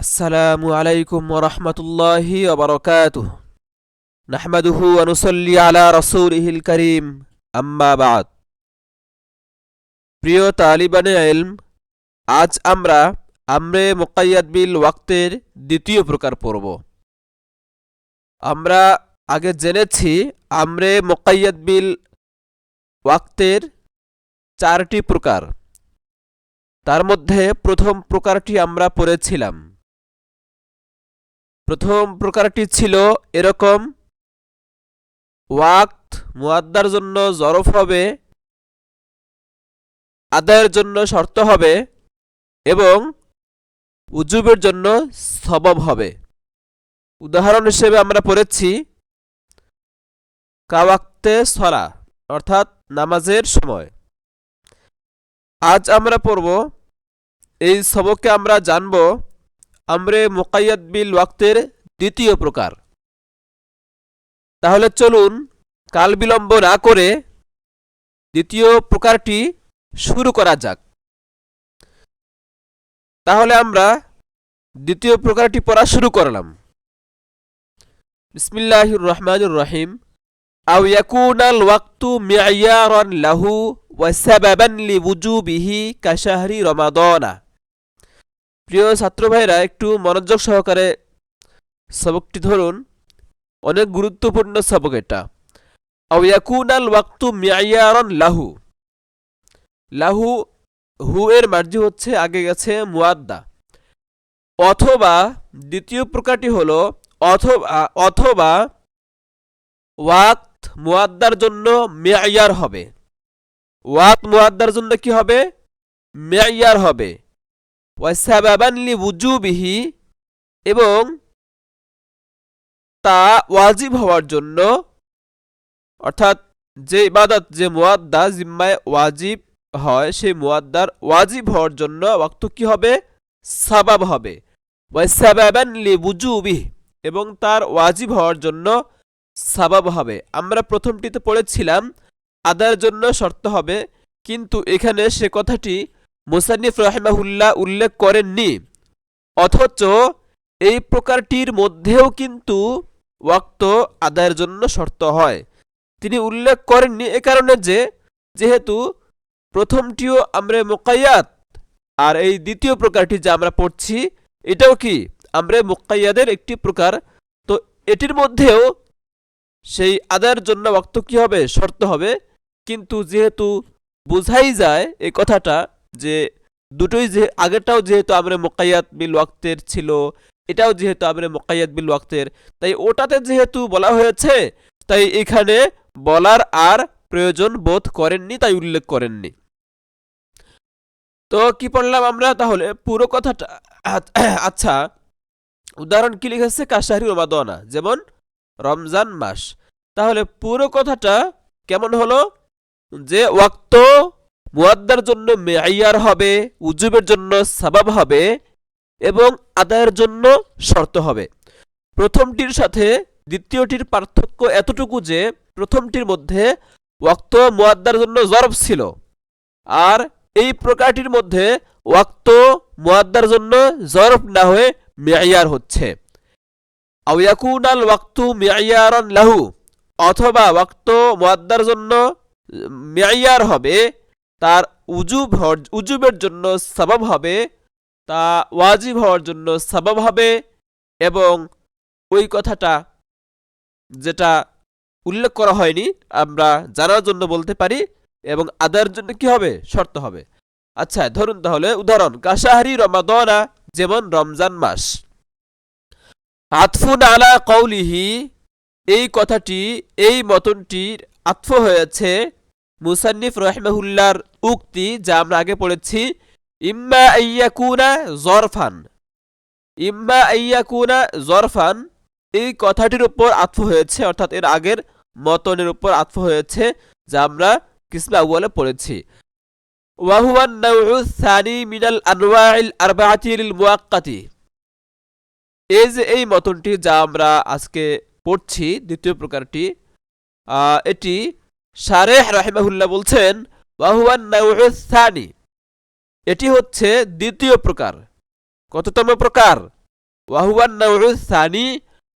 আসসালামু আলাইকুম ওয়া রাহমাতুল্লাহি ওয়া বারাকাতুহু নাহমাদুহু ওয়া নুসাল্লি আলা রাসূলিহিল কারীম আম্মা বা'দ। প্রিয় তালিবানে ইলম, আজ আমরা আমরে মুকাইয়াদ বিল ওয়াক্তের দ্বিতীয় প্রকার পড়ব। আমরা আগে জেনেছি আমরে মুকাইয়াদ বিল ওয়াক্তের চারটি প্রকার। তার মধ্যে প্রথম প্রকারটি আমরা পড়েছিলাম। প্রথম প্রকারটি ছিল এরকম: ওয়াক্ত মুআদ্দার জন্য জরফ হবে, আদায়ের জন্য শর্ত হবে এবং উজুবের জন্য সবব হবে। উদাহরণ হিসেবে আমরা পড়েছি কাওয়াক্তে সলা, অর্থাৎ নামাজের সময়। আজ আমরা পড়ব, এই সবকে আমরা জানব আমরে মুকাইয়াদ বিল ওয়াক্তের দ্বিতীয় প্রকার। তাহলে চলুন কাল বিলম্ব না করে দ্বিতীয় প্রকারটি শুরু করা যাক। তাহলে আমরা দ্বিতীয় প্রকারটি পড়া শুরু করলাম। বিসমিল্লাহির রহমানির রহিম। আও ইয়াকুনাল ওয়াক্তু মি'য়ারান লাহু ওয়া সাবাবান লিওুজুবিহি কাশাহরি রমাদানা। প্রিয় ছাত্র ভাইরা, একটু মনোযোগ সহকারে সবকটি ধরুন, অনেক গুরুত্বপূর্ণ সবক এটা। আও ইয়াকুনাল ওয়াক্তু মি'য়ারান লাহু। লাহু হু এর মার্জি হচ্ছে আগে গেছে মুআদ্দা, অথবা দ্বিতীয় প্রকারটি হলো অথবা ওয়াক্ত মুআদ্দার জন্য মি'য়ার হবে। ওয়াক্ত মুআদ্দার জন্য কি হবে? মি'য়ার হবে। ওয়া সাবাবান লিওুজুবিহি, এবং তা ওয়াজিব হওয়ার জন্য, অর্থাৎ যে ইবাদত, যে মুআদ্দা জিম্মায় ওয়াজিব হয়, সেই মুআদ্দার ওয়াজিব হওয়ার জন্য ওয়াক্ত কি হবে? সাবাব হবে। ওয়া সাবাবান লিওুজুবিহি, এবং তার ওয়াজিব হওয়ার জন্য সাবাব হবে। আমরা প্রথমটিতে পড়েছিলাম আদায়ের জন্য শর্ত হবে, কিন্তু এখানে সে কথাটি মুসান্নিফ রাহিমাহুল্লাহ উল্লেখ করেননি। অথচ এই প্রকারটির মধ্যেও কিন্তু ওয়াক্ত আদায়ের জন্য শর্ত হয়। তিনি উল্লেখ করেননি এ কারণে যে, যেহেতু প্রথমটিও আমরে মুকাইয়াদ, আর এই দ্বিতীয় প্রকারটি যা আমরা পড়ছি এটাও কি আমরে মুকাইয়াদের একটি প্রকার। তো এটির মধ্যেও সেই আদায়ের জন্য ওয়াক্ত কি হবে? শর্ত হবে। কিন্তু যেহেতু বোঝাই যায় এই কথাটা যে দুটোই, যে আগেরটাও যেহেতু আমরে মুকাইয়াদ বিল ওয়াক্তের ছিল, এটাও যেহেতু আমরে মুকাইয়াদ বিল ওয়াক্তের, তাই ওটাতে যেহেতু বলা হয়েছে, তাই এখানে বলার আর প্রয়োজন বোধ করেননি, তাই উল্লেখ করেননি। তো কি পড়লাম আমরা তাহলে পুরো কথাটা? আচ্ছা, উদাহরণ কি লিখেছে? কাশাহরি রমাদানা, যেমন রমজান মাস। তাহলে পুরো কথাটা কেমন হলো? যে ওয়াক্ত মুআদ্দার জন্য মি'য়ার হবে, উজুবের জন্য সাবাব হবে এবং আদায়ের জন্য শর্ত হবে। প্রথমটির সাথে দ্বিতীয়টির পার্থক্য এতটুকু যে প্রথমটির মধ্যে ওয়াক্ত মুআদ্দার জন্য জরফ ছিল, আর এই প্রকারটির মধ্যে ওয়াক্ত মুআদ্দার জন্য জরফ না হয়ে মি'য়ার হচ্ছে। আও ইয়াকুনাল ওয়াক্তু মি'য়ারান লাহু, অথবা ওয়াক্ত মুআদ্দার জন্য মি'য়ার হবে, তার উজুবের জন্য সাবাব হবে, তা ওয়াজিব হওয়ার জন্য সাবাব হবে, এবং ওই কথাটা যেটা উল্লেখ করা হয়নি আমরা জানার জন্য বলতে পারি, এবং আদায়ের জন্য কি হবে? শর্ত হবে। আচ্ছা ধরুন তাহলে উদাহরণ, কাশাহরি রমাদানা, যেমন রমজান মাস। আতফুন আলা কওলিহি, এই কথাটি, এই মতনটির আতফ হয়েছে মুসান্নিফ রাহিমাহুল্লাহর উক্তি, যা আমরা আগে পড়েছি, ইম্মা আইয়াকুনা জরফান। ইম্মা আইয়াকুনা জরফান, এই কথাটির উপর আতফ হয়েছে, অর্থাৎ এর আগের মতনের উপর আতফ হয়েছে, যা আমরা কিসমে আউয়ালে পড়েছি। ওয়া হুয়া আন-নাওউ আস-সানি মিনাল আনওয়াইল আরবাআতি লিল মুওয়াক্কাতি। এই যে এই মতনটি যা আমরা আজকে পড়ছি, দ্বিতীয় প্রকারটি, এটি শারেহ রাহিমাহুল্লাহ বলছেন ওয়া হুয়া আন-নাওউ আস-সানি, এটি হচ্ছে দ্বিতীয় প্রকার। কততম প্রকার? ওয়াহুয়ান নাউউ সানি,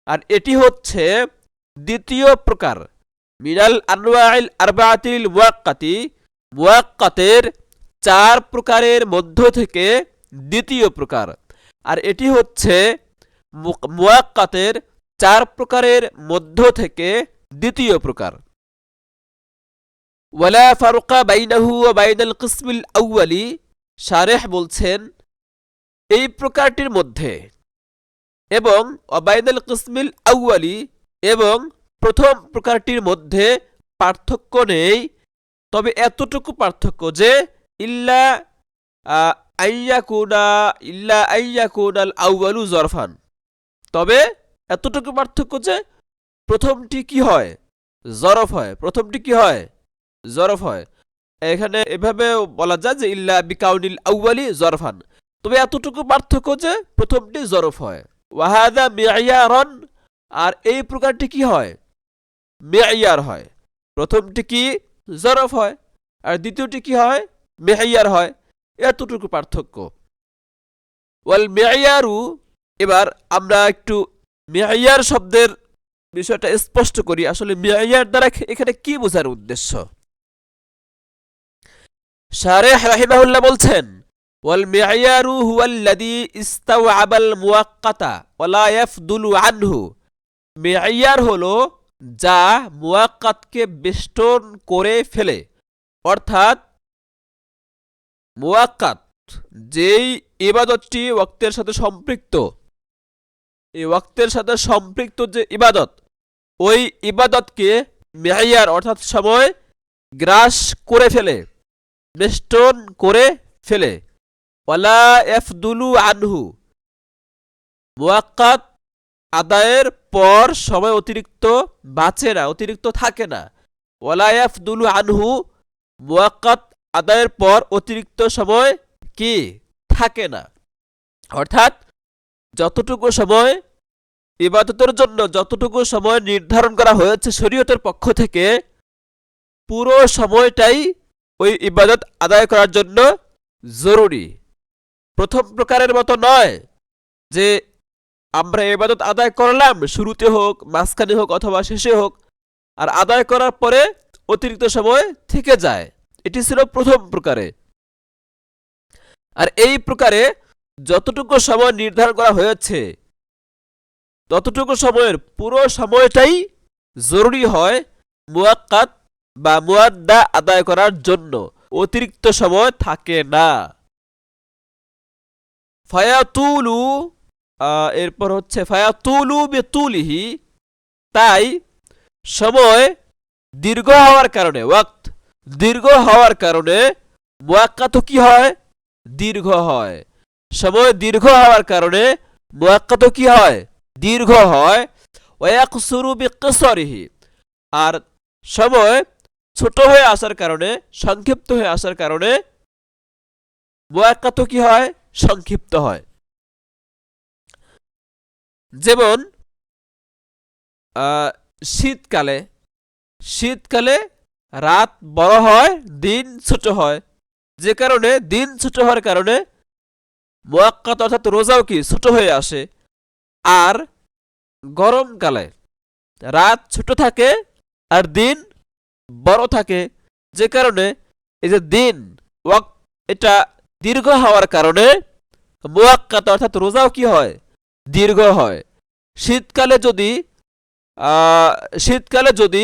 আর এটি হচ্ছে দ্বিতীয় প্রকার, মিনাল আনওয়াইল আরবাআতিল মুয়াক্কাতি, মুয়াক্কাতের 4 প্রকারের মধ্য থেকে দ্বিতীয় প্রকার। আর এটি হচ্ছে মুয়াক্কাতের 4 প্রকারের মধ্য থেকে দ্বিতীয় প্রকার। ওয়ালা ফারুকা বাইনাহু ওয়া বাইনাল কিসমিল আউয়ালি, শারেহ বলছেন এই প্রকারটির মধ্যে এবং বাইনাল কিসমিল আউয়ালি এবং প্রথম প্রকারটির মধ্যে পার্থক্য নেই, তবে এতটুকু পার্থক্য যে ইল্লা আইয়াকুনাল আউয়ালু জরফান, তবে এতটুকু পার্থক্য যে প্রথমটি কি হয়, জরফ হয়, প্রথমটি কি হয়, জরফ হয়। এখানে এভাবে বলা যায় যে ইল্লা বিকাউনিল আউয়ালি জরফান, তবে এতটুকু পার্থক্য যে প্রথমটি জরফ হয়। ওয়াহাদা মিয়ারন, আর এই প্রকারটি কি হয়, মেয়ার হয়। প্রথমটি কি জরফ হয় আর দ্বিতীয়টি কি হয়, মেয়ার হয়, এতটুকু পার্থক্য। ওয়াল মেয়ারু, এবার আমরা একটু মেয়ার শব্দের বিষয়টা স্পষ্ট করি, আসলে মেয়ার দ্বারা এখানে কি বোঝার উদ্দেশ্য। শারেহ রাহিমাহুল্লাহ বলছেন ওয়াল মেয়ারু হুয়াল্লাযী ইস্তাওআবাল মুওয়াক্কাতা ওয়া লা ইয়াফদুলু আনহু, মেয়ার হলো যা মুওয়াক্কাতকে বেষ্টন করে ফেলে, অর্থাৎ মুওয়াক্কাত যেই ইবাদতটি ওয়াক্তের সাথে সম্পৃক্ত, এই ওয়াক্তের সাথে সম্পৃক্ত যে ইবাদত, ওই ইবাদতকে মেয়ার অর্থাৎ সময় গ্রাস করে ফেলে, বেষ্টন করে ফেলে। ওয়ালা ইয়াফদুলু আনহু, মুওয়াক্কাত আদায়ের পর সময় অতিরিক্ত বাঁচে না, অতিরিক্ত থাকে না। ওয়ালা ইয়াফদুলু আনহু, মুওয়াক্কাত আদায়ের পর অতিরিক্ত সময় কি থাকে না, অর্থাৎ যতটুকু সময় ইবাদতের জন্য যতটুকু সময় নির্ধারণ করা হয়েছে শরীয়তের পক্ষ থেকে, পুরো সময়টাই ওই ইবাদত আদায় করার জন্য জরুরি। প্রথম প্রকারের মতো নয় যে আমরা ইবাদত আদায় করলাম, শুরুতে হোক, মাঝখানে হোক অথবা শেষে হোক, আর আদায় করার পরে অতিরিক্ত সময় থেকে যায়, এটি ছিল প্রথম প্রকারে। আর এই প্রকারে যতটুকু সময় নির্ধারণ করা হয়েছে ততটুকু সময়ের পুরো সময়টাই জরুরি হয় মুওয়াক্কাত বা মুয়াদ্দা আদায় করার জন্য, অতিরিক্ত সময় থাকে না। ফায়াতুলু, এরপর হচ্ছে ফায়াতুলু বিতুলিহি, তাই সময় দীর্ঘ হওয়ার কারণে, ওয়াক্ত দীর্ঘ হওয়ার কারণে মুওয়াক্কাত কি হয়, দীর্ঘ হয়। সময় দীর্ঘ হওয়ার কারণে মুওয়াক্কাত কি হয়, দীর্ঘ হয়। ওয়াকসুরু বিকিসরিহি, আর সময় ছোট হয়ে আসার কারণে, সংক্ষিপ্ত হয়ে আসার কারণে মুওয়াক্কাত কি হয়, সংক্ষিপ্ত হয়। যেমন শীতকালে, শীতকালে রাত বড় হয়, দিন ছোট হয়, যে কারণে দিন ছোট হওয়ার কারণে মুওয়াক্কাত অর্থাৎ রোজাও কি ছোট হয়ে আসে। আর গরমকালে রাত ছোট থাকে আর দিন বড় থাকে, যে কারণে এই যে দিন ওয়াক্ত এটা দীর্ঘ হওয়ার কারণে মুওয়াক্কাত অর্থাৎ রোজাও কি হয়, দীর্ঘ হয়। শীতকালে যদি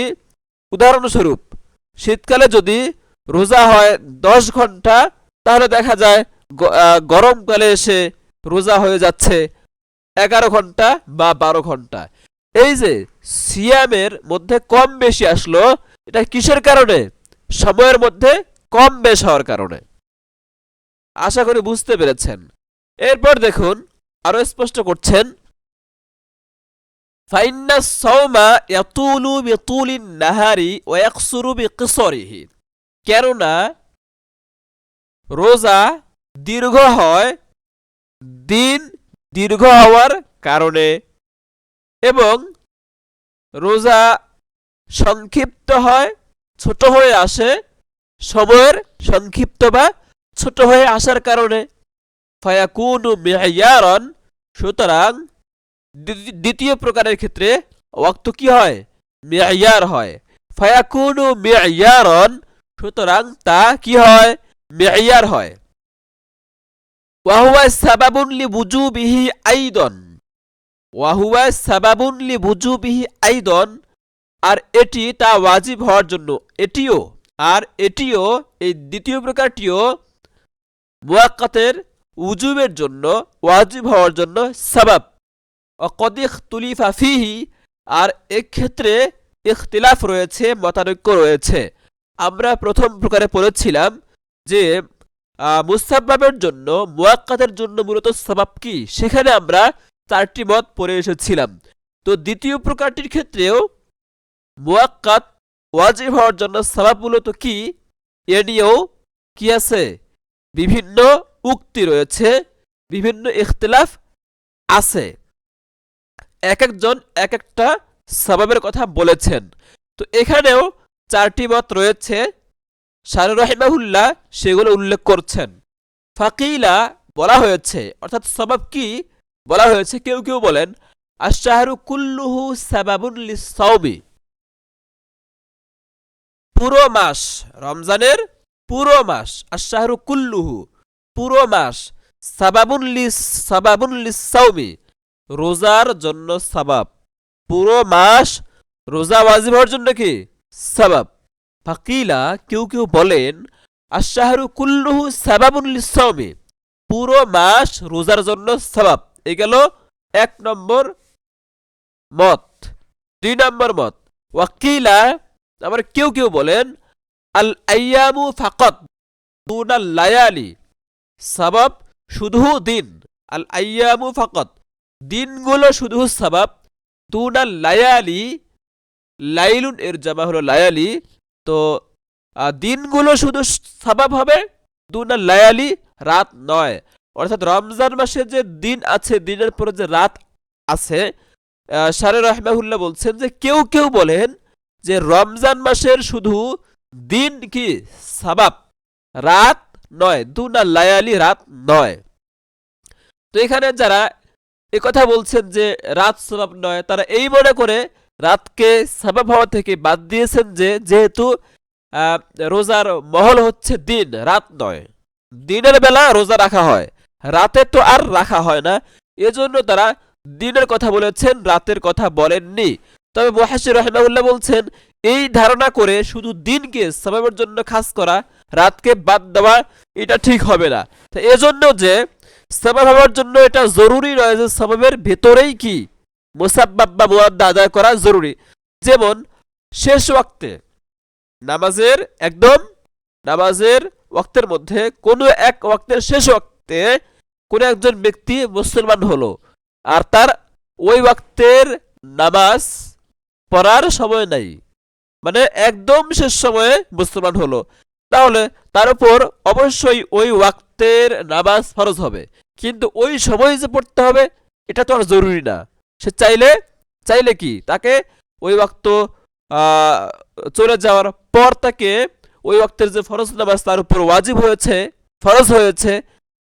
উদাহরণস্বরূপ শীতকালে যদি রোজা হয় 10 ঘন্টা, তাহলে দেখা যায় গরমকালে এসে রোজা হয়ে যাচ্ছে 11 ঘন্টা বা 12 ঘন্টা। এই যে সিয়ামের মধ্যে কম বেশি আসলো, এটা কিসের কারণে, সময়ের মধ্যে কম বেশ হওয়ার কারণে। আশা করি বুঝতে পেরেছেন। এরপর দেখুন আরো স্পষ্ট করছেন, ফাইন্না সাওমা ইয়াতুলু বিতুলিন নাহারি ওয়া ইয়াকসুরু বিকিসরিহি, কেননা রোজা দীর্ঘ হয় দিন দীর্ঘ হওয়ার কারণে এবং রোজা সংক্ষিপ্ত হয়, ছোট হয়ে আসে সময়ের সংক্ষিপ্ত বা ছোট হয়ে আসার কারণে। ফায়াকুনু মিয়ারান, সুতরাং দ্বিতীয় প্রকারের ক্ষেত্রে ওয়াক্ত কি হয়? মিয়ার হয়। ফায়াকুনু মিয়ারন, সুতরাং তা কি হয়? মিয়ার হয়। ওয়াহুয়া সাবাবুন লিবুজুবিহি আইদন, ওয়াহুয়া সাবাবুন লিবুজুবিহি আইদন, আর এটি তা ওয়াজিব হওয়ার জন্য, এটিও এই দ্বিতীয় প্রকারটিও মুয়াক্কাতের উজুবের জন্য, ওয়াজিব হওয়ার জন্য সাবাব। ওয়াকাদ ইখতুলিফা ফীহি, আর এক্ষেত্রে ইখতিলাফ রয়েছে, মতানৈক্য রয়েছে। আমরা প্রথম প্রকারে পড়েছিলাম যে মুস্তাহবাবের জন্য, মুয়াক্কাতের জন্য মূলত সাবাব কি, সেখানে আমরা 4টি মত পড়ে এসেছিলাম। তো দ্বিতীয় প্রকারটির ক্ষেত্রেও মুয়াক্কাত ওয়াজিব হওয়ার জন্য সাবাব মূলত কি, এ নিয়েও কি আছে? বিভিন্ন উক্তি রয়েছে, বিভিন্ন ইখতিলাফ আছে। এক একজন এক একটা সাবাবের কথা বলেছেন। তো এখানেও 4টি মত রয়েছে, শারহ রাহিমাহুল্লাহ সেগুলো উল্লেখ করছেন। ফাকিলা, বলা হয়েছে, অর্থাৎ সাবাব কি বলা হয়েছে, কেউ কেউ বলেন আশ-শাহরু কুল্লুহু সাবাবুন লিস-সাওমি, পুরো মাস, রমজানের পুরো মাস, আশ-শাহরু কুল্লুহু, পুরো মাস, সাবাবুন লিস-সাওমি, রোজার জন্য সাবাব, পুরো মাস রোজা ওয়াজিব হওয়ার জন্য কি সাবাব। ফাকিলা, কেউ কেউ বলেন আশ-শাহরু কুল্লুহু সাবাবুন লিস-সাওমি, পুরো মাস রোজার জন্য সাবাব। এই গেল 1 নম্বর মত। 2 নম্বর মত, ওয়াকিলা, আবার কেউ কেউ বলেন আল আইয়ামু ফাকাত দুনাল লায়ালি, সাবাব শুধু দিন, আল আইয়ামু ফাকাত, দিনগুলো শুধু সাবাব, দুনাল লায়ালি, লাইলুন এর জামা হলো লায়ালি, তো দিনগুলো শুধু সাবাব হবে, দুনাল লায়ালি, রাত নয়। অর্থাৎ রমজান মাসে যে দিন আছে, দিনের পরে যে রাত আছে, শারহ রাহিমাহুল্লাহ বলছেন যে কেউ কেউ বলেন যে রমজান মাসের শুধু দিন কি সাবাব, রাত নয়, দুনাল লায়ালি, রাত নয়। তো এখানে যারা একথা বলছেন যে রাত সাবাব নয়, তারা এই মনে করে রাতকে সাবাব হওয়া থেকে বাদ দিয়েছেন যে যেহেতু রোজার মহল হচ্ছে দিন, রাত নয়, দিনের বেলা রোজা রাখা হয়, রাতে তো আর রাখা হয় না, এজন্য তারা দিনের কথা বলেছেন, রাতের কথা বলেননি। তবে মুহাশশির রাহিমাহুল্লাহ বলছেন এই ধারণা করে শুধু দিনকে সাবাবের জন্য খাস করা, রাতকে বাদ দেওয়া, এটা ঠিক হবে না। তো এজন্য যে সাবাব হওয়ার জন্য এটা জরুরি নয় যে সাবাবের ভেতরেই কি মুসাব্বাব বা মুয়াদ্দা আদায় করা জরুরি। যেমন শেষ ওয়াক্তে নামাজের নামাজের ওয়াক্তের মধ্যে কোনো এক ওয়াক্তের শেষ ওয়াক্তে কোনো একজন ব্যক্তি মুসলমান হলো, আর তার ওই ওয়াক্তের নামাজ পড়ার সময় নাই, মানে একদম শেষ সময়ে মুসলমান হলো, তাহলে তার উপর অবশ্যই ওই ওয়াক্তের নামাজ ফরজ হবে। কিন্তু ওই সময় যে পড়তে হবে এটা তো আর জরুরি না। সে চাইলে কি তাকে ওই ওয়াক্ত চলে যাওয়ার পর তাকে ওই ওয়াক্তের যে ফরজ নামাজ তার উপর ওয়াজিব হয়েছে, ফরজ হয়েছে,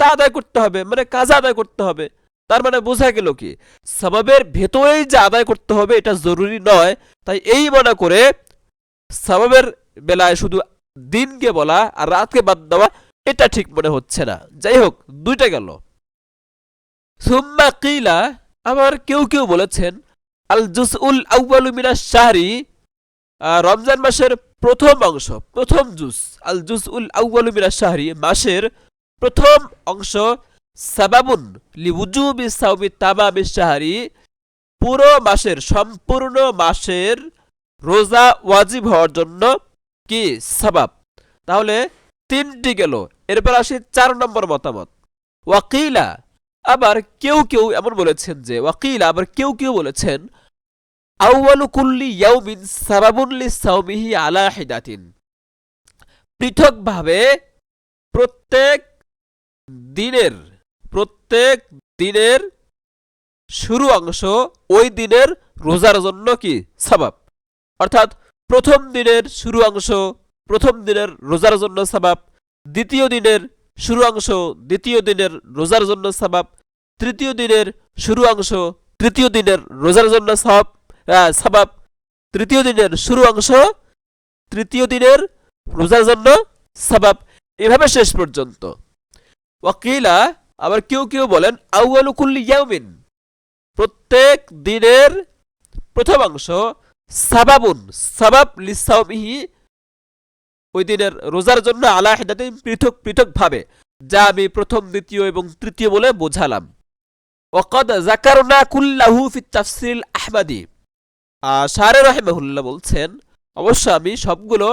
তা আদায় করতে হবে, মানে কাজা আদায় করতে হবে। তার মানে বোঝা গেল কি সাবাবের ভেতরেই যে আদায় করতে হবে এটা জরুরি নয়। তাই এই মনে করে সাবাবের বেলায় শুধু দিনকে বলা আর রাতকে বাদ দেওয়া এটা ঠিক মনে হচ্ছে না। যাই হোক, 2টা গেল। সুম্মা কিলা, আবার কেউ কেউ বলেছেন আল জুজউল আউয়ালু মিনাশ শাহরি, রমজান মাসের প্রথম অংশ, প্রথম জুজ, আল জুজউল আউয়ালু মিনাশ শাহরি, মাসের প্রথম অংশ, সাবাবুন লিউজুবি সাওমি তামামিশ শাহরি, পুরো মাসের, সম্পূর্ণ মাসের রোজা ওয়াজিব হওয়ার জন্য কি সাবাব। তাহলে 3টি গেল। এরপর আসি 4 নম্বর মতামত। ওয়াকিলা, আবার কেউ কেউ এমন বলেছেন যে ওয়াকিলা, আবার কেউ কেউ বলেছেন আউয়ালু কুল্লি ইয়াউমিন সাবাবুন লিসাওমিহি আলা হিদাতিন, পৃথকভাবে প্রত্যেক দিনের শুরু অংশ ওই দিনের রোজার জন্য কি সাবাব। অর্থাৎ প্রথম দিনের শুরু অংশ প্রথম দিনের রোজার জন্য সাবাব, দ্বিতীয় দিনের শুরু অংশ দ্বিতীয় দিনের রোজার জন্য সাবাব, তৃতীয় দিনের শুরু অংশ তৃতীয় দিনের রোজার জন্য সওয়াব, তৃতীয় দিনের শুরু অংশ তৃতীয় দিনের রোজার জন্য সওয়াব, এভাবে শেষ পর্যন্ত। ওয়াকিলা, আবার কেউ কেউ বলেন আউয়ালু কুল্লি ইয়াউমিন, প্রত্যেক দিনের প্রথম অংশ সাবাবুন, সাবাব লিসাওমিহি, ওই দিনের রোজার জন্য আলা হিদাতিন, পৃথক পৃথক ভাবে, যা আমি প্রথম, দ্বিতীয় এবং তৃতীয় বলে বোঝালাম। ওয়াকাদ যাকারনা কুল্লাহু ফি তাফসিল আহমাদি, শারে রাহিমাহুল্লাহ বলছেন অবশ্য আমি সবগুলো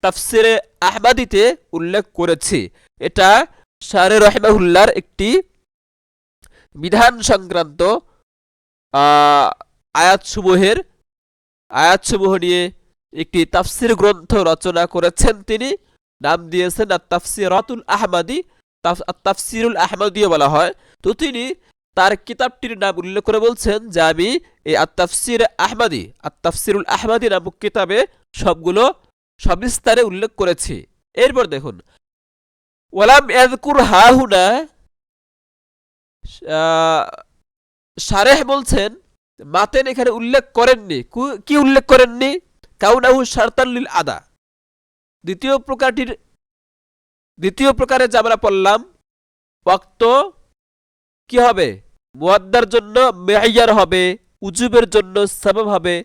তাফসিরে আহমাদিতে উল্লেখ করেছি। এটা শারে রাহিমাহুল্লাহর একটি বিধান সংক্রান্ত আয়াতসমূহ নিয়ে একটি তাফসির গ্রন্থ রচনা করেছেন তিনি, নাম দিয়েছেন আত-তাফসিরাতুল আহমাদি, তাফসিরুল আহমাদিও বলা হয়। তো তিনি তার কিতাবটির নাম উল্লেখ করে বলছেন যে আমি এই আত-তাফসিরুল আহমাদি নামক কিতাবে সবগুলো সবিস্তারে উল্লেখ করেছি। এরপর দেখুন, ওয়ালাম ইয়াযকুর হাহুনা, শারেহ বলছেন মাতেন এখানে উল্লেখ করেননি। কি উল্লেখ করেননি? কাউনাহু শারতান লিল আদা, দ্বিতীয় প্রকারে যা আমরা পড়লাম, ওয়াক্ত কি হবে? মুয়াদ্দার জন্য মেয়ার হবে, উজুবের জন্য সাবাব হবে।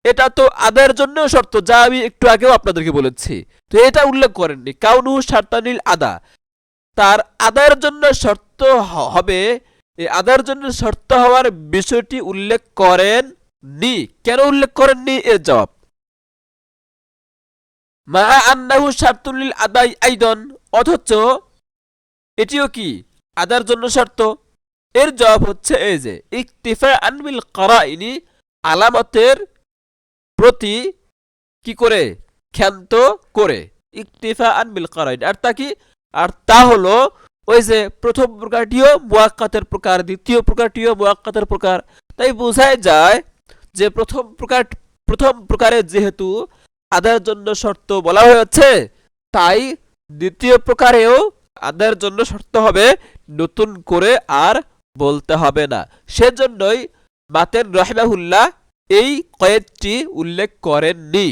এটা তো আদায়ের জন্য শর্ত, যা আমি একটু আগেও আপনাদেরকে বলেছি। তো এটা উল্লেখ করেননি, কাউনুহু শারতান লিল আদা, তার আদায়ের জন্য শর্ত হবে, এই আদায়ের জন্য শর্ত হওয়ার বিষয়টি উল্লেখ করেননি। কেন উল্লেখ করেননি? এর জবাব, মা আন্নাহু শারতুল লিল আদাই আইদান, অথচ এটিও কি আদায়ের জন্য শর্ত। এর জবাব হচ্ছে এই যে ইকতিফাআন বিল কারাইনি, আলামতের প্রতি কি করে? ক্ষান্ত করে, ইকতিফাআন বিল কারাইন। আর তা কি? আর তা হলো ওই যে প্রথম প্রকারটিও মুয়াক্কাতের প্রকার, দ্বিতীয় প্রকারটিও মুয়াক্কাতের প্রকার। তাই বোঝায় যায় যে প্রথম প্রকারে যেহেতু আদায়ের জন্য শর্ত বলা হয়েছে, তাই দ্বিতীয় প্রকারেও আদায়ের জন্য শর্ত হবে, নতুন করে আর বলতে হবে না। সেজন্যই মাতেন রাহিমাহুল্লাহ এই কয়েদটি উল্লেখ করেননি।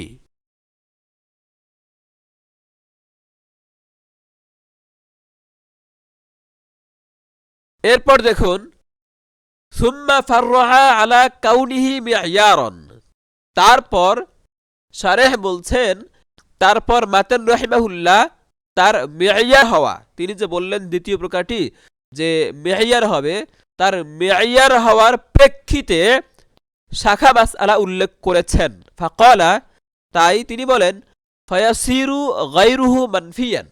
এরপর দেখুন, সুম্মা ফাররাহা আলা কাউনিহি মিয়ারান, তারপর শারেহ বলছেন তারপর মাতেন রাহিমাহুল্লাহ তার মেয়ার হওয়া, তিনি যে বললেন দ্বিতীয় প্রকারটি যে মেয়ার হবে, তার মেয়ার হওয়ার প্রেক্ষিতে শাখা মাসআলা উল্লেখ করেছেন। ফাকালা, তাই তিনি বলেন ফায়াসিরু গায়রুহু মানফিয়ান,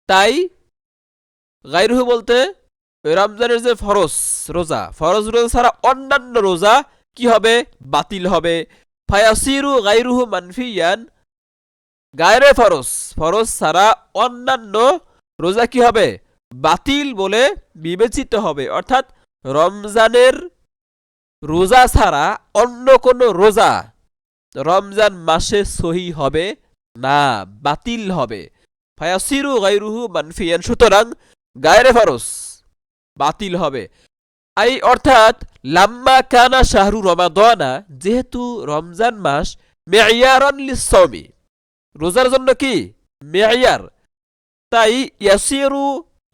তাই গায়রুহু বলতে রমজানের যে ফরজ রোজা ছাড়া অন্যান্য রোজা কি হবে? বাতিল হবে। ফায়াসিরু গায়রুহু মানফিয়ান, গায়রে ফরজ ছাড়া অন্যান্য রোজা কি হবে? বাতিল বলে বিবেচিত হবে। অর্থাৎ রমজানের রোজা ছাড়া অন্য কোনো রোজা রমজান মাসে সহি হবে না, বাতিল হবে। ফায়াসিরু গায়রুহু মানফিয়ান, সুতরাং গায়রে ফরজ বাতিল হবে। অর্থাৎ লাম্মা কানা শাহরু রমাদানা, যেহেতু রমজান মাস মেয়ারান লিসসাওমি, রোজার জন্য কি মেয়ার, তাই ইয়াসিরু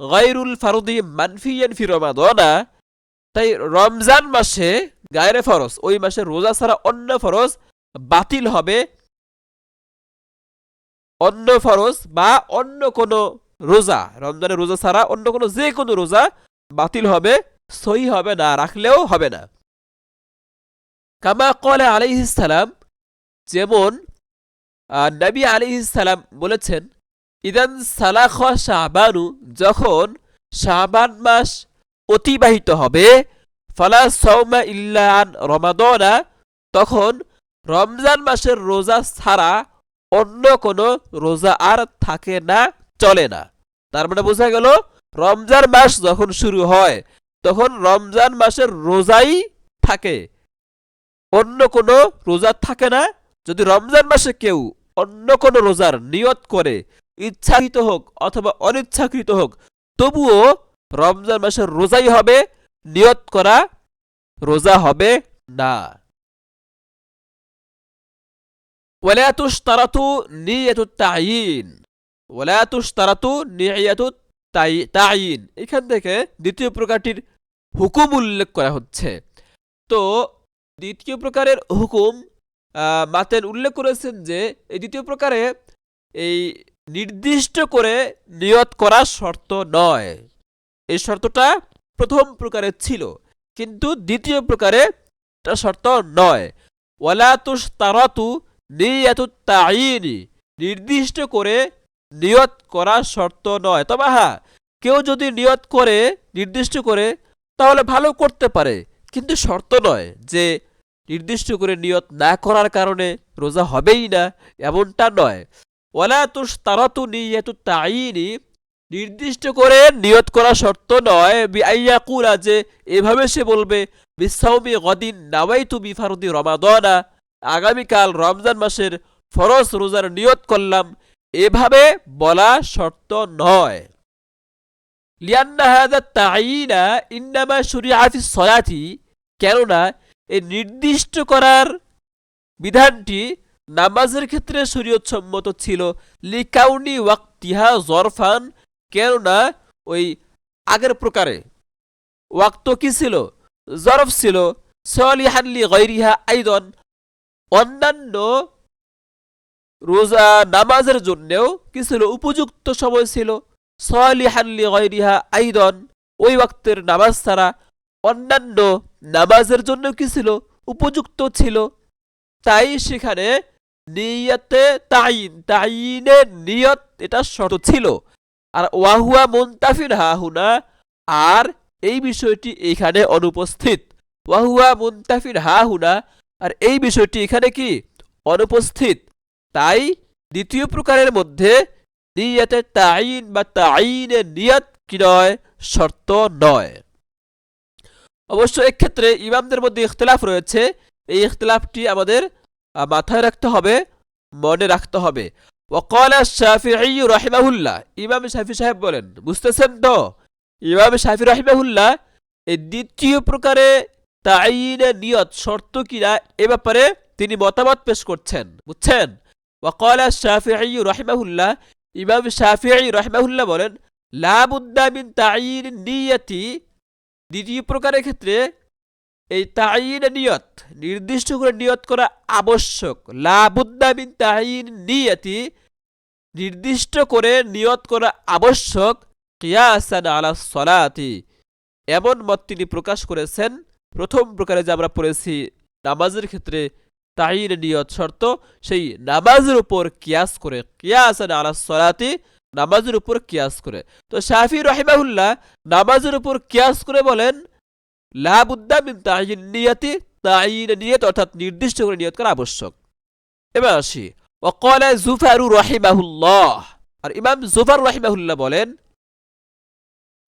গায়রুল ফারদি মানফিয়ান ফি রমাদানা, তাই রমজান মাসে গায়রে ফরজ, ওই মাসে রোজা ছাড়া অন্য ফরজ বাতিল হবে। অন্য ফরজ বা অন্য কোনো রোজা, রমজানের রোজা ছাড়া অন্য কোনো যে কোনো রোজা বাতিল হবে, সহি হবে না, রাখলেও হবে না। কামা ক্বালা আলাইহিস সালাম, যেমন নবী আলাইহিস সালাম বলেছেন, ইদান সালাখ শাবানু, যখন শাবান মাস অতিবাহিত হবে, ফালা সাওমা ইল্লা আন রমাদানা, তখন রমজান মাসের রোজা ছাড়া অন্য কোনো রোজা আর থাকে না, চলে না। তার মানে বোঝা গেল রমজান মাস যখন শুরু হয় তখন রমজান মাসের রোজাই থাকে, অন্য কোনো রোজা থাকে না। যদি রমজান মাসে কেউ অন্য কোনো রোজার নিয়ত করে, ইচ্ছাকৃত হোক অথবা অনিচ্ছাকৃত হোক, তবুও রমজান মাসের রোজাই হবে, নিয়ত করা রোজা হবে না। ওয়ালা তুশতারাতু নিয়াতুত তায়িন, ওয়ালা তুশতারাতু নিয়াতুত তায়িন, এখান থেকে দ্বিতীয় প্রকারটির হুকুম উল্লেখ করা হচ্ছে। তো দ্বিতীয় প্রকারের হুকুম মাতেন উল্লেখ করেছেন যে এই দ্বিতীয় প্রকারে এই নির্দিষ্ট করে নিয়ত করা শর্ত নয়। এই শর্তটা প্রথম প্রকারে ছিল, কিন্তু দ্বিতীয় প্রকারে এটা শর্ত নয়। ওয়ালা তুশতারাতু নিয়াতুত তায়িন, নির্দিষ্ট করে নিয়ত করা শর্ত নয়। তবে হ্যাঁ, কেউ যদি নিয়ত করে নির্দিষ্ট করে তাহলে ভালো করতে পারে, কিন্তু শর্ত নয় যে নির্দিষ্ট করে নিয়ত না করার কারণে রোজা হবেই না, এমনটা নয়। ওয়ালা তুশতারাতু নিয়াতুত তায়িন, নির্দিষ্ট করে নিয়ত করা শর্ত নয়। বিআইয়াকুলা, যে এভাবে সে বলবে বিসাউমি গদিন নাওয়াইতু বিফারদি রমাদানা, আগামীকাল রমজান মাসের ফরজ রোজার নিয়ত করলাম, এভাবে বলা শর্ত নয়। লিআন্না হাযা তায়িনা ইন্নামা শুরিআ ফিস সালাতি, কেননা এই নির্দিষ্ট করার বিধানটি নামাজের ক্ষেত্রে শরীয়ত সম্মত ছিল। লিকাউনি ওয়াক্তিহা জরফান, কেননা ওই আগের প্রকারে ওয়াক্ত কি ছিল? জরফ ছিল। সলিহান লিগাইরিহা আইদান, অন্যান্য রোজা নামাজের জন্যও কি ছিল? উপযুক্ত সময় ছিল। সলিহান লিগাইরিহা আইদান, ওই ওয়াক্তের নামাজ ছাড়া অন্যান্য নামাজের জন্য কি ছিল? উপযুক্ত ছিল। তাই সেখানে নিয়তে তাইন, তাইনের নিয়ত এটা শর্ত ছিল। আর ওয়াহুয়া মুনতাফিন হাহুনা, আর এই বিষয়টি এখানে অনুপস্থিত। ওয়াহুয়া মুনতাফিন হাহুনা, আর এই বিষয়টি এখানে কি? অনুপস্থিত। তাই দ্বিতীয় প্রকারের মধ্যে নিয়তে তাইন বা তাইনের নিয়ত কি নয়? শর্ত নয়। অবশ্য এক্ষেত্রে ইমামদের মধ্যে ইখতিলাফ রয়েছে। এই ইখতিলাফটি আমাদের মাথায় রাখতে হবে, মনে রাখতে হবে। ওয়াকাল শাফিঈ রাহিমাহুল্লাহ, ইমাম শাফি সাহেব বলেন, বুঝতেছেন তো? ইমাম শাফি রাহিমাহুল্লাহ এই দ্বিতীয় প্রকারে তাইনের নিয়ত শর্ত কিনা এ ব্যাপারে তিনি মতামত পেশ করছেন, বুঝছেন? ওয়াকাল শাফিঈ রাহিমাহুল্লাহ, ইমাম শাফিঈ রাহিমাহুল্লাহ বলেন, লা বুদ্দা মিন তাইন নিয়তি, দ্বিতীয় প্রকারের ক্ষেত্রে এই তাইন নিয়ত, নির্দিষ্ট করে নিয়ত করা আবশ্যক। লা বুদ্দা মিন তাইন নিয়তি, নির্দিষ্ট করে নিয়ত করা আবশ্যক। কিয়াসান আলা সলাতি, এমন মত তিনি প্রকাশ করেছেন। প্রথম প্রকারে যে আমরা পড়েছি নামাজের ক্ষেত্রে তাইন নিয়ত শর্ত, সেই নামাজের উপর কিয়াস করে, কিয়াসান আলা সলাতি, নামাজের উপর কিয়াস করে। তো শাফি রাহিমাহুল্লাহ নামাজের উপর কিয়াস করে বলেন লা বুদ্দা মিন তাইন নিয়তি, তাইন নিয়ত অর্থাৎ নির্দিষ্ট করে নিয়ত করা আবশ্যক। এবার আসি ওয়াকাল জুফারু রাহিমাহুল্লাহ, আর ইমাম জুফার রাহিমাহুল্লাহ বলেন,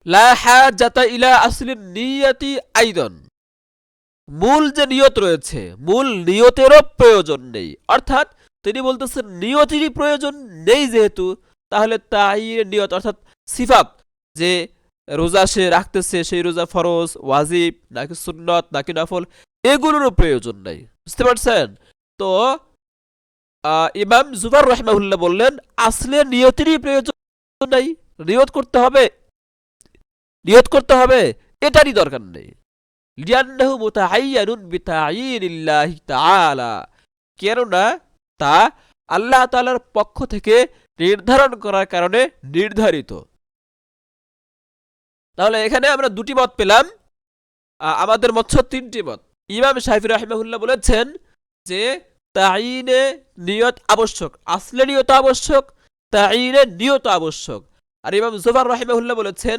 লা হাজাতা ইলা আসলিন নিয়তি আইদান, মূল যে নিয়ত রয়েছে, মূল নিয়তেরও প্রয়োজন নেই। অর্থাৎ তিনি বলতেছেন নিয়তেরই প্রয়োজন নেই যেহেতু, তাহলে তাইনের নিয়ত অর্থাৎ সিফাত, যে রোজা সে রাখতেছে সেই রোজা ফরজ, ওয়াজিব নাকি সুন্নত নাকি নফল, এগুলোরও প্রয়োজন নাই। বুঝতে পারছেন তো? ইমাম জুফার রাহিমাহুল্লাহ বললেন আসলে নিয়তেরই প্রয়োজন নাই, নিয়ত করতে হবে এটারই দরকার নেই। লিআন্নাহু মুতাআয়্যানুন বিতা'য়িনিল্লাহি তাআলা, কেননা তা আল্লাহ তাআলার পক্ষ থেকে নির্ধারণ করার কারণে নির্ধারিত। তাহলে এখানে আমরা দুটি মত পেলাম, আমাদের মত তিনটি মত। ইমাম শাফি রাহিমাহুল্লাহ বলেছেন যে তাইনে নিয়ত আবশ্যক, আসলে নিয়ত আবশ্যক, তাইনে নিয়ত আবশ্যক। আর ইমাম জুফার রাহিমাহুল্লাহ বলেছেন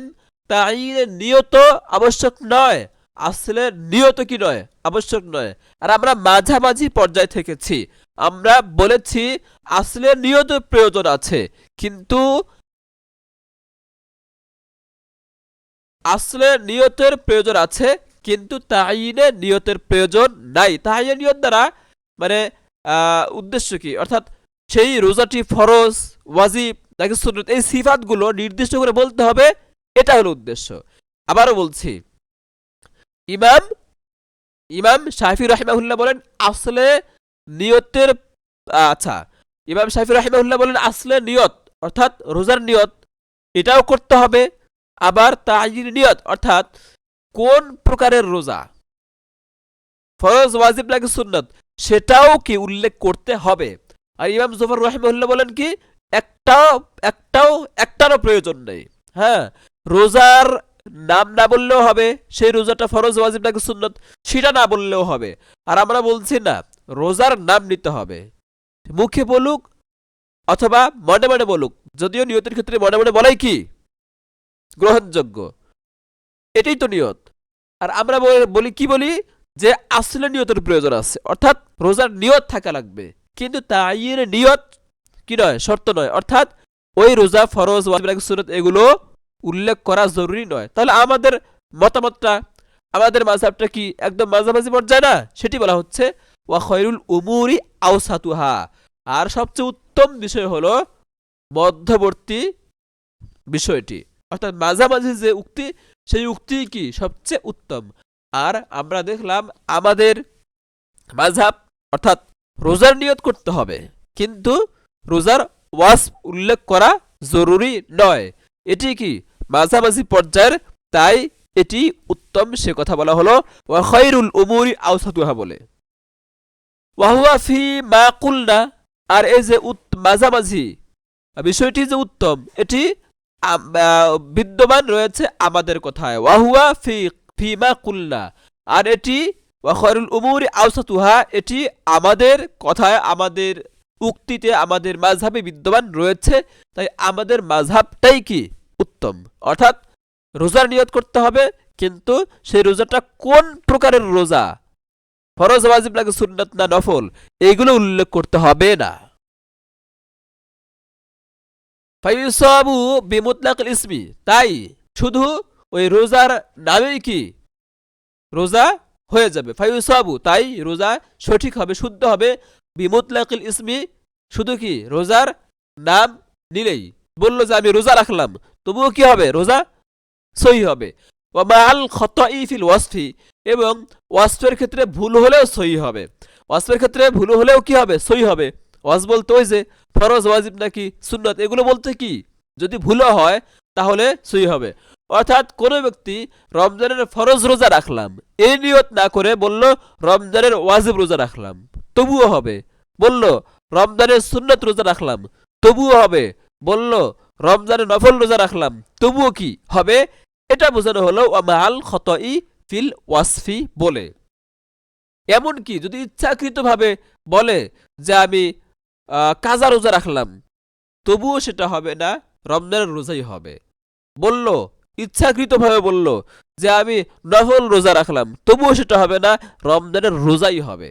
তাইনে নিয়ত আবশ্যক নয়, আসলে নিয়ত কি নয়? আবশ্যক নয়। আর আমরা মাঝামাঝি পর্যায়ে থেকেছি, আমরা বলেছি আসলে নিয়ত প্রয়োজন আছে, কিন্তু আসলে নিয়তের প্রয়োজন আছে, কিন্তু তাইনে নিয়তের প্রয়োজন নাই। তাইনে নিয়ত দ্বারা মানে উদ্দেশ্য কি? অর্থাৎ সেই রোজাটি ফরজ, ওয়াজিব নাকি সুন্নত, এই সিফাতগুলো নির্দিষ্ট করে বলতে হবে, এটা হলো উদ্দেশ্য। আবারও বলছি, ইমাম ইমাম শাফি রাহিমাহুল্লাহ বলেন আসলে নিয়তের আচ্ছা ইমাম শাফি রাহিমাহুল্লাহ বলেন আসলে নিয়ত অর্থাৎ রোজার নিয়ত এটাও করতে হবে, আবার তাইয়িন নিয়ত অর্থাৎ কোন প্রকারের রোজা ফরজ ওয়াজিব নাকি সুন্নত সেটাও কি উল্লেখ করতে হবে। আর ইমাম জুফর রাহিমাহুল্লাহ বলেন কি একটারও প্রয়োজন নেই। হ্যাঁ, রোজার নাম না বললেও হবে, সেই রোজাটা ফরজ ওয়াজিব নাকি সুন্নত সেটা না বললেও হবে। আর আমরা বলছি না, রোজার নাম নিতে হবে, মুখে বলুক অথবা মনে মনে বলুক, যদিও নিয়তের ক্ষেত্রে মনে মনে বলাই কি গ্রহণযোগ্য, এটাই তো নিয়ত। আর আমরা বলি যে আসলে নিয়তের প্রয়োজন আছে, অর্থাৎ রোজার নিয়ত থাকা লাগবে, কিন্তু তাইয়ের নিয়ত কি নয়, শর্ত নয়, অর্থাৎ ওই রোজা ফরজ ওয়াজিব নাকি সুন্নাত এগুলো উল্লেখ করা জরুরি নয়। তাহলে আমাদের মতামতটা, আমাদের মাযহাবটা কি একদম মাঝামাঝি পর্যায়ে না, সেটি বলা হচ্ছে ওয়া খায়রুল উমুরি আওসাতুহা, আর সবচেয়ে উত্তম বিষয় হলো মধ্যবর্তী বিষয়টি, অর্থাৎ মাঝামাঝি যে উক্তি সেই উক্তি কি সবচেয়ে উত্তম। আর আমরা দেখলাম আমাদের মাযহাব অর্থাৎ রোজার নিয়ত করতে হবে, কিন্তু রোজার ওয়াস উল্লেখ করা জরুরি নয়, এটি কি মাঝামাঝি পর্যায়ের, তাই এটি উত্তম, সে কথা বলা হলো ওয়া খায়রুল উমুরি আওসাতুহা বলে। ওয়া হুয়া ফি মা কুলনা, আর এই যে মাঝামাঝি বিষয়টি যে উত্তম, এটি বিদ্যমান রয়েছে আমাদের কথায়, ওয়া হুয়া ফি মা কুলনা, আর এটি ওয়া খায়রুল উমুরি আওসাতুহা এটি আমাদের কথায়, আমাদের উক্তিতে, আমাদের মাযহাবে বিদ্যমান রয়েছে, তাই আমাদের মাযহাবটাই কি উত্তম, অর্থাৎ রোজার নিয়ত করতে হবে, কিন্তু সেই রোজাটা কোন প্রকারের রোজা, ফরজ ওয়াজিব নাকি সুন্নাত না নফল, এইগুলো উল্লেখ করতে হবে না। ফায়ুসাবু বিমুতলাকিল ইসমি, তাই শুধু ওই রোজার নামেই কি রোজা হয়ে যাবে। ফায়ুসাবু, তাই রোজা সঠিক হবে, শুদ্ধ হবে, বিমুতলাকিল ইসমি, শুধু কি রোজার নাম নিলেই, বললো যে আমি রোজা রাখলাম, তবুও কি হবে, রোজা সহি হবে। ওয়া মাআল খতাই ফিল ওয়াসফি, এবং ওয়াসফের ক্ষেত্রে ভুল হলেও সহি হবে, ওয়াসফের ক্ষেত্রে ভুল হলেও কি হবে, সহি হবে। ওয়াস বলতে ওই যে ফরজ ওয়াজিব নাকি সুন্নাত এগুলো বলতে কি যদি ভুলও হয় তাহলে সহি হবে। অর্থাৎ কোনো ব্যক্তি রমজানের ফরজ রোজা রাখলাম এই নিয়ত না করে বলল রমজানের ওয়াজিব রোজা রাখলাম, তবুও হবে। বলল রমজানের সুন্নাত রোজা রাখলাম, তবুও হবে। বলল রমজানের নফল রোজা রাখলাম, তবুও কি হবে। এটা বোঝানো হলো মাআল খতাই ফিল ওয়াসফি বলে। এমনকি যদি ইচ্ছাকৃতভাবে বলে যে আমি কাজা রোজা রাখলাম, তবুও সেটা হবে না, রমজানের রোজাই হবে। বলল ইচ্ছাকৃতভাবে বলল যে আমি নফল রোজা রাখলাম, তবুও সেটা হবে না, রমজানের রোজাই হবে।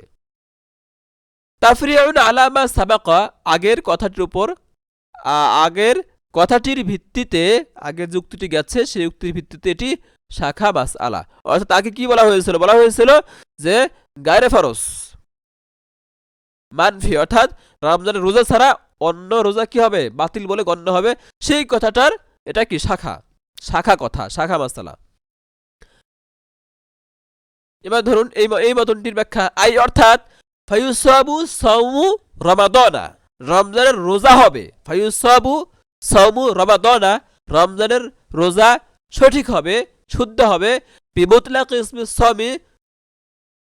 তাফরিউন আলামা সাবাকা, আগের কথাটির উপর, আগের কথাটির ভিত্তিতে, আগের যে উক্তিটি গেছে সেই উক্তির ভিত্তিতে এটি শাখা মাসআলা। অর্থাৎ তাকে কি বলা হয়েছিল, বলা হয়েছিল যে গায়রে ফরজ মানফি, অর্থাৎ রমজানের রোজা ছাড়া অন্য রোজা কি হবে, বাতিল বলে গণ্য হবে। সেই কথাটার এটা কি শাখা কথা, শাখা মাসআলা। এবার ধরুন এই মতনটির ব্যাখ্যা, আই অর্থাৎ ফায়ুসাবু সাওমু রমাদানা, রমজানের রোজা হবে। ফায়ুসাবু সাওমু রমাদানা, রমজানের রোজা সঠিক হবে, শুদ্ধ হবে। বিমুতলাক ইসমি সাওমি,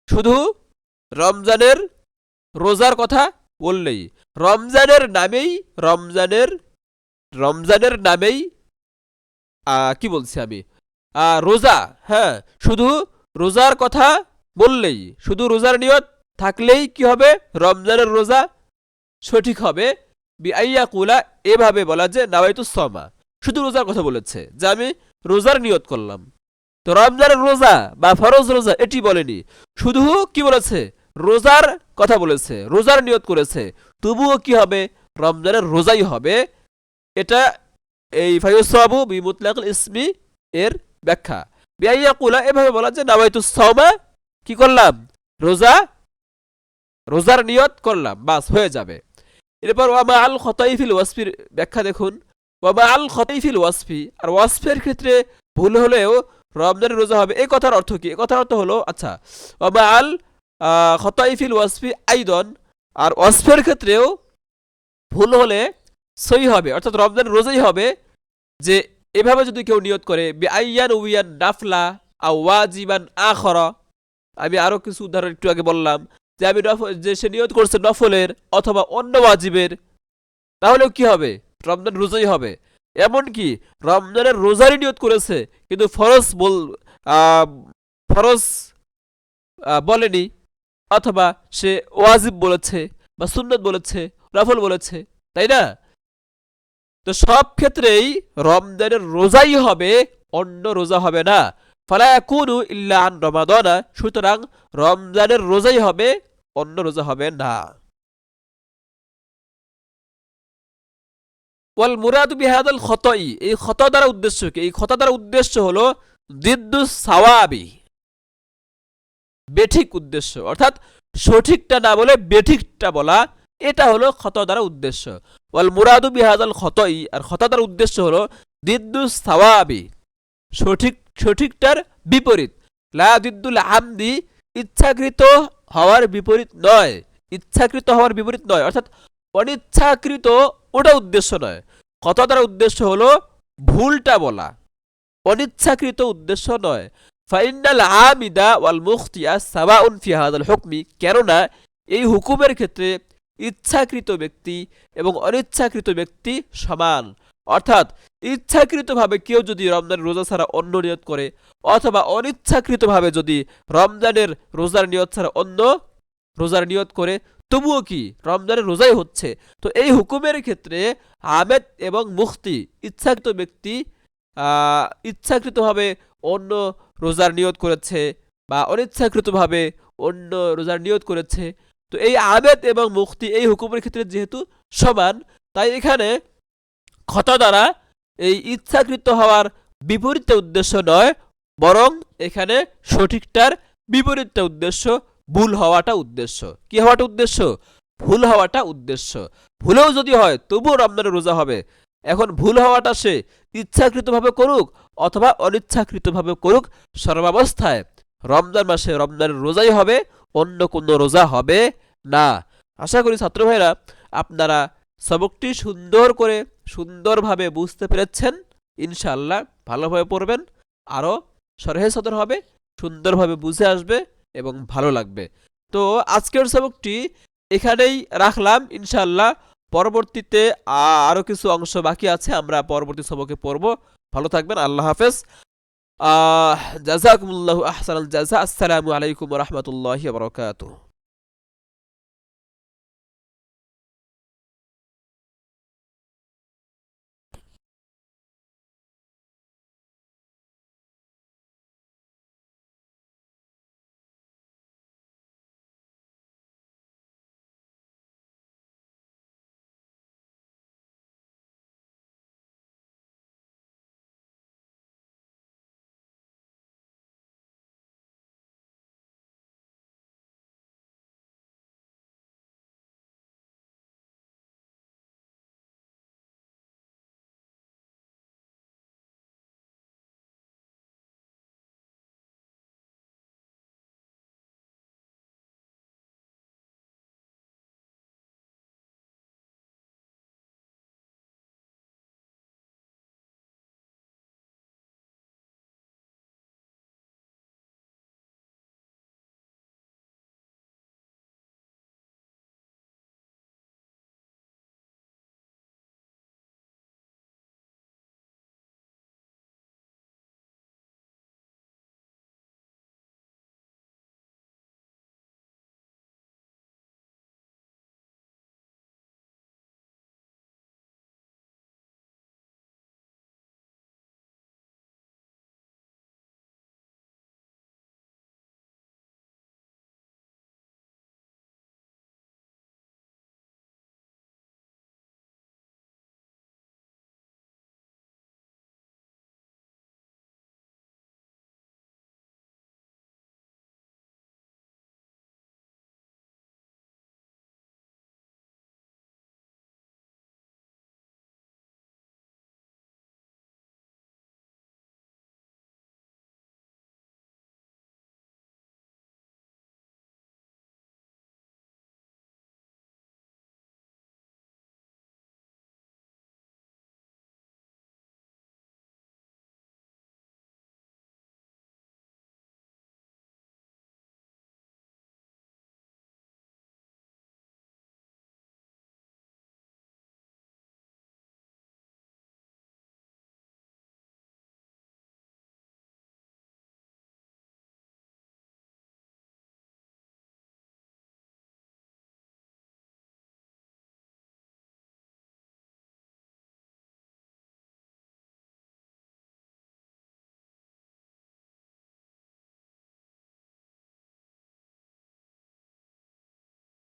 শুধু রমজানের রোজার কথা বললেই, রমজানের নামেই কি বলছি আমি, রোজা, হ্যাঁ, শুধু রোজার কথা বললেই, শুধু রোজার নিয়ত থাকলেই কি হবে, রমজানের রোজা সঠিক হবে। বিআইয়াকুলা, এভাবে বলা যে নাওয়াইতুস সাওমা, শুধু রোজার কথা বলেছে যে আমি রোজার নিয়ত করলাম, তো রমজানের রোজা বা ফরজ রোজা এটি বলেনি, শুধু কি বলেছে, রোজার কথা বলেছে, রোজার নিয়ত করেছে, তবুও কি হবে, রমজানের রোজাই হবে। এটা এই ফায়ুসাবু বিমুতলাকিল ইসমি এর ব্যাখ্যা। বিআইয়াকুলা, এভাবে বলা যে নাওয়াইতুস সাওমা, কি করলাম, রোজার নিয়ত করলাম, বাস হয়ে যাবে। এরপর ওয়া মাআল খতাই ফিল ওয়াসফির ব্যাখ্যা দেখুন, ওয়া মাআল খতাই ফিল ওয়াসফি, আর ওয়াসফের ক্ষেত্রে ভুল হলেও রমজানের রোজা হবে, এই কথার অর্থ কি? এই কথার অর্থ হলো, আচ্ছা, ওয়া আল খতাই ফিল ওয়াসফি আইদন, আর ওয়াসফের ক্ষেত্রেও ভুল হলে সই হবে, অর্থাৎ রমজানের রোজাই হবে। যে এভাবে যদি কেউ নিয়ত করে বিআইয়ান উইয়ান নাফলা আও ওয়াজিবান আখরা, আমি আরো কিছু উদাহরণ একটু আগে বললাম যে আমি যে সে নিয়ত করছে নফলের অথবা অন্য ওয়াজিবের, তাহলেও কি হবে? রমজান রোজাই হবে। এমনকি রমজানের রোজারই নিয়ত করেছে কিন্তু ফরজ বলেনি, অথবা সে ওয়াজিব বলেছে বা সুন্নত বলেছে, নফল বলেছে, তাই না? তো সব ক্ষেত্রেই রমজানের রোজাই হবে, অন্য রোজা হবে না। ফালা ইয়াকুনু ইল্লা আন রমাদানা, সুতরাং রমজানের রোজাই হবে, অন্য রোজা হবে না। ওয়াল মুরাদু বিহাদাল খতাই, এই খতা দ্বারা উদ্দেশ্য কি? এই খতা দ্বারা উদ্দেশ্য হলো দিদ্দু সাওয়াবি, বেঠিক উদ্দেশ্য, অর্থাৎ সঠিকটা না বলে বেঠিকটা বলা, এটা হলো খতা দ্বারা উদ্দেশ্য। ওয়াল মুরাদু বিহাদাল খতাই, আর খতা দ্বারা উদ্দেশ্য হলো দিদ্দু সাওয়াবি, সঠিকটার বিপরীত। লা দিদ্দুল আমদি, ইচ্ছাকৃত হওয়ার বিপরীত নয়, ইচ্ছাকৃত হওয়ার বিপরীত নয়, অর্থাৎ অনিচ্ছাকৃত ওটা উদ্দেশ্য নয়। খতা দ্বারা উদ্দেশ্য হলো ভুলটা বলা, অনিচ্ছাকৃত উদ্দেশ্য নয়। ফাইনাল আমিদা ওয়াল মুখতিয়া সাওয়াউন ফি হাদাল হুকমি, কেননা এই হুকুমের ক্ষেত্রে ইচ্ছাকৃত ব্যক্তি এবং অনিচ্ছাকৃত ব্যক্তি সমান। অর্থাৎ ইচ্ছাকৃতভাবে কেউ যদি রমজানের রোজা ছাড়া অন্য নিয়ত করে, অথবা অনিচ্ছাকৃতভাবে যদি রমজানের রোজার নিয়ত ছাড়া অন্য রোজার নিয়ত করে, তবুও কি রমজানের রোজাই হচ্ছে। তো এই হুকুমের ক্ষেত্রে আমেদ এবং মুফতি, ইচ্ছাকৃত ব্যক্তি ইচ্ছাকৃতভাবে অন্য রোজার নিয়ত করেছে বা অনিচ্ছাকৃতভাবে অন্য রোজার নিয়ত করেছে, তো এই আমেদ এবং মুফতি এই হুকুমের ক্ষেত্রে যেহেতু সমান, তাই এখানে খতা দ্বারা এই ইচ্ছাকৃত হওয়ার বিপরীত উদ্দেশ্য নয়, বরং এখানে সঠিকটার বিপরীত উদ্দেশ্য, ভুল হওয়াটা উদ্দেশ্য। কি হওয়াটা উদ্দেশ্য? ভুল হওয়াটা উদ্দেশ্য। ভুলেও যদি হয় তবুও রমজানের রোজা হবে। এখন ভুল হওয়াটা সে ইচ্ছাকৃতভাবে করুক অথবা অনিচ্ছাকৃতভাবে করুক, সর্বাবস্থায় রমজান মাসে রমজানের রোজাই হবে, অন্য কোনো রোজা হবে না। আশা করি ছাত্র ভাইরা আপনারা সবকটি সুন্দরভাবে বুঝতে পেরেছেন। ইনশাআল্লাহ ভালোভাবে পড়বেন, আরও সরহে সদর হবে, সুন্দরভাবে বুঝে আসবে এবং ভালো লাগবে। তো আজকের সবকটি এখানেই রাখলাম। ইনশাআল্লাহ পরবর্তীতে আরও কিছু অংশ বাকি আছে, আমরা পরবর্তী সবকে পড়ব। ভালো থাকবেন, আল্লাহ হাফেজ। জাযাকুমুল্লাহু আহসানাল জাযা। আসসালামু আলাইকুম ওয়া রাহমাতুল্লাহি ওয়া বারাকাতুহু।